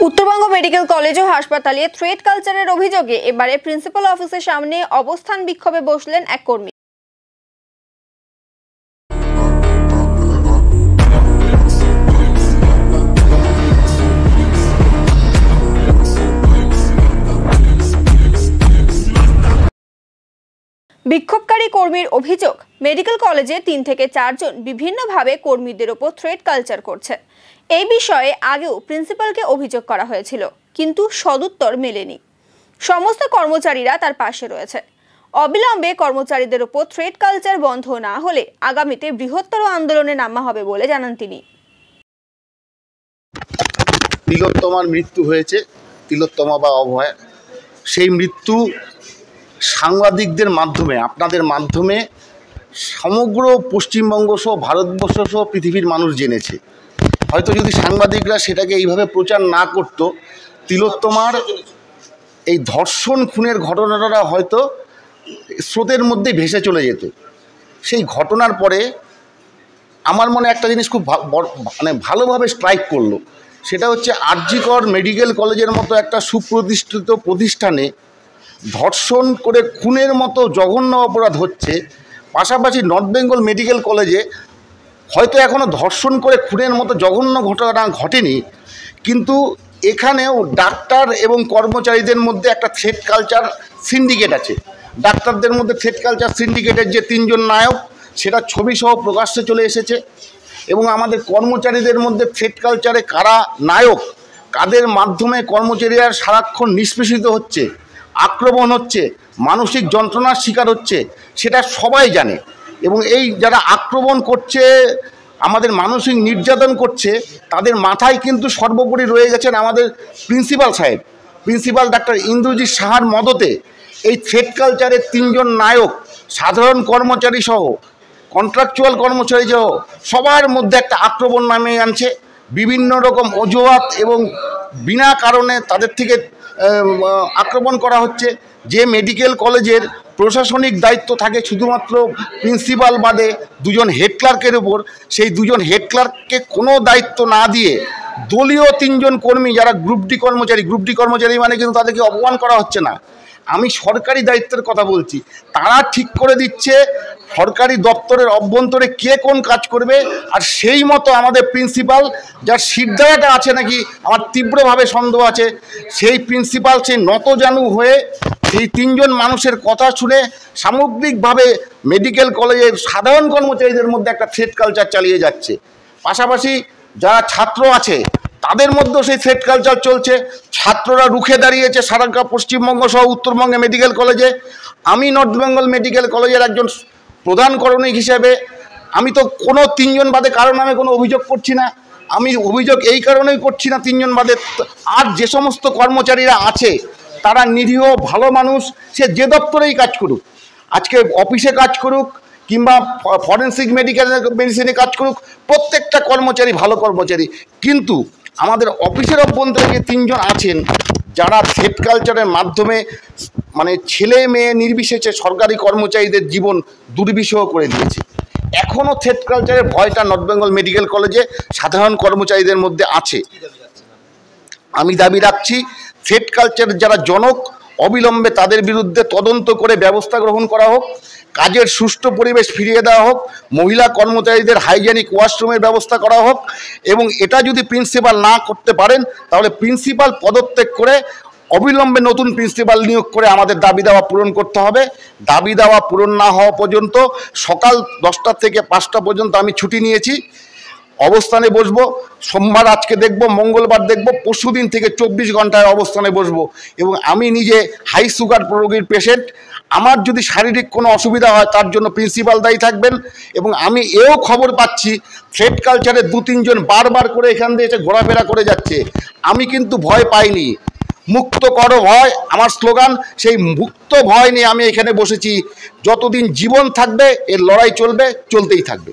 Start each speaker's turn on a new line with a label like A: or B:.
A: Uttarbanga medical college ও হাসপাতালে threat কালচারের অভিযোগে এবারে প্রিন্সিপাল অফিসের সামনে অবস্থান বিক্ষোভে বসলেন এক কর্মী। বিক্ষোভকারী কর্মীর অভিযোগ, মেডিকেল কলেজে 3 থেকে 4 জন বিভিন্নভাবে কর্মীদের উপর থ্রেট কালচার করছে। এই বিষয়ে আগেও প্রিন্সিপালকে অভিযোগ করা হয়েছিল, কিন্তু সদুত্তর মেলেনি। সমস্ত কর্মচারীরা তার পাশে রয়েছে। অবিলম্বে কর্মচারীদের উপর থ্রেট কালচার বন্ধ না হলে আগামীতে বৃহত্তর আন্দোলনে নামা হবে বলে জানান তিনি।
B: তিলোত্তমার মৃত্যু হয়েছে, তিলোত্তমা বা অভয়, সেই মৃত্যু সাংবাদিকদের মাধ্যমে, আপনাদের মাধ্যমে সমগ্র পশ্চিমবঙ্গ সহ ভারতবর্ষ সহ পৃথিবীর মানুষ জেনেছে। হয়তো যদি সাংবাদিকরা সেটাকে এইভাবে প্রচার না করত, তিলোত্তমার এই ধর্ষণ খুনের ঘটনাটা হয়তো স্রোতের মধ্যে ভেসে চলে যেত। সেই ঘটনার পরে আমার মনে একটা জিনিস খুব ভালোভাবে স্ট্রাইক করলো, সেটা হচ্ছে আর.জি. কর মেডিকেল কলেজের মতো একটা সুপ্রতিষ্ঠিত প্রতিষ্ঠানে ধর্ষণ করে খুনের মতো জঘন্য অপরাধ হচ্ছে। পাশাপাশি নর্থ বেঙ্গল মেডিকেল কলেজে হয়তো এখনও ধর্ষণ করে খুনের মতো জঘন্য ঘটনা ঘটেনি, কিন্তু এখানেও ডাক্তার এবং কর্মচারীদের মধ্যে একটা থ্রেট কালচার সিন্ডিকেট আছে। ডাক্তারদের মধ্যে থ্রেট কালচার সিন্ডিকেটের যে 3 জন নায়ক, সেটা ছবিসহ প্রকাশ্যে চলে এসেছে। এবং আমাদের কর্মচারীদের মধ্যে থ্রেট কালচারে কারা নায়ক, কাদের মাধ্যমে কর্মচারীরা সারাক্ষণ নিষ্পেষিত হচ্ছে, আক্রমণ হচ্ছে, মানসিক যন্ত্রণার শিকার হচ্ছে, সেটা সবাই জানে। এবং এই যারা আক্রমণ করছে, আমাদের মানসিক নির্যাতন করছে, তাদের মাথায় কিন্তু সর্বোপরি রয়ে গেছেন আমাদের প্রিন্সিপাল সাহেব, প্রিন্সিপাল ডাক্তার ইন্দ্রজিৎ সাহার মদতে এই থ্রেট কালচারের 3 জন নায়ক, সাধারণ কর্মচারী সহ কন্ট্রাকচুয়াল কর্মচারী সহ সবার মধ্যে একটা আক্রমণ নামিয়ে আনছে। বিভিন্ন রকম অজুহাত এবং বিনা কারণে তাদের থেকে আক্রমণ করা হচ্ছে। যে মেডিকেল কলেজের প্রশাসনিক দায়িত্ব থাকে শুধুমাত্র প্রিন্সিপাল বাদে 2 জন হেড ক্লার্কের উপর, সেই 2 জন হেড ক্লার্ককে কোনো দায়িত্ব না দিয়ে দলীয় 3 জন কর্মী, যারা গ্রুপ ডি কর্মচারী মানে কিন্তু তাদেরকে অপমান করা হচ্ছে না, আমি সরকারি দায়িত্বের কথা বলছি, তারা ঠিক করে দিচ্ছে সরকারি দপ্তরের অভ্যন্তরে কে কোন কাজ করবে। আর সেই মতো আমাদের প্রিন্সিপাল, যার সিদ্ধায়টা আছে নাকি আমার তীব্রভাবে সন্দেহ আছে, সেই প্রিন্সিপাল সে নতজানু হয়ে সেই 3 জন মানুষের কথা শুনে সামগ্রিকভাবে মেডিকেল কলেজের সাধারণ কর্মচারীদের মধ্যে একটা থ্রেট কালচার চালিয়ে যাচ্ছে। পাশাপাশি যারা ছাত্র আছে তাদের মধ্যেও সেই থ্রেট কালচার চলছে। ছাত্ররা রুখে দাঁড়িয়েছে সারা পশ্চিমবঙ্গ সহ উত্তরবঙ্গে মেডিকেল কলেজে। আমি নর্থ বেঙ্গল মেডিকেল কলেজের একজন প্রধান করণিক হিসেবে আমি তো কোনো 3 জন বাদে কারো নামে কোনো অভিযোগ করছি না। আমি অভিযোগ এই কারণেই করছি না 3 জন বাদে, আর যে সমস্ত কর্মচারীরা আছে তারা নিরীহ ভালো মানুষ, সে যে দপ্তরেই কাজ করুক, আজকে অফিসে কাজ করুক কিংবা ফরেন্সিক মেডিসিনে কাজ করুক, প্রত্যেকটা কর্মচারী ভালো কর্মচারী। কিন্তু আমাদের অফিসের অভ্যন্তরে যে 3 জন আছেন, যারা থ্রেট কালচারের মাধ্যমে মানে ছেলে মেয়ে নির্বিশেষে সরকারি কর্মচারীদের জীবন দুর্বিষহ করে দিয়েছে। এখনও থ্রেট কালচারের ভয়টা নর্থ বেঙ্গল মেডিকেল কলেজে সাধারণ কর্মচারীদের মধ্যে আছে। আমি দাবি রাখছি, থ্রেট কালচারের যারা জনক, অবিলম্বে তাদের বিরুদ্ধে তদন্ত করে ব্যবস্থা গ্রহণ করা হোক, কাজের সুষ্ঠু পরিবেশ ফিরিয়ে দেওয়া হোক, মহিলা কর্মচারীদের হাইজেনিক ওয়াশরুমের ব্যবস্থা করা হোক। এবং এটা যদি প্রিন্সিপাল না করতে পারেন, তাহলে প্রিন্সিপাল পদত্যাগ করে অবিলম্বে নতুন প্রিন্সিপাল নিয়োগ করে আমাদের দাবি দাওয়া পূরণ করতে হবে। দাবি দাওয়া পূরণ না হওয়া পর্যন্ত সকাল 10টা থেকে 5টা পর্যন্ত আমি ছুটি নিয়েছি, অবস্থানে বসবো। সোমবার আজকে দেখব, মঙ্গলবার দেখব, পরশুদিন থেকে 24 ঘন্টায় অবস্থানে বসবো। এবং আমি নিজে হাই সুগার রোগীর পেশেন্ট, আমার যদি শারীরিক কোনো অসুবিধা হয় তার জন্য প্রিন্সিপাল দায়ী থাকবেন। এবং আমি এও খবর পাচ্ছি থ্রেট কালচারের 2-3 জন বারবার করে এখান দিয়ে এসে ঘোরাফেরা করে যাচ্ছে। আমি কিন্তু ভয় পাইনি, মুক্ত করো ভয় আমার স্লোগান, সেই মুক্ত ভয় নিয়ে আমি এখানে বসেছি। যতদিন জীবন থাকবে এর লড়াই চলবে, চলতেই থাকবে।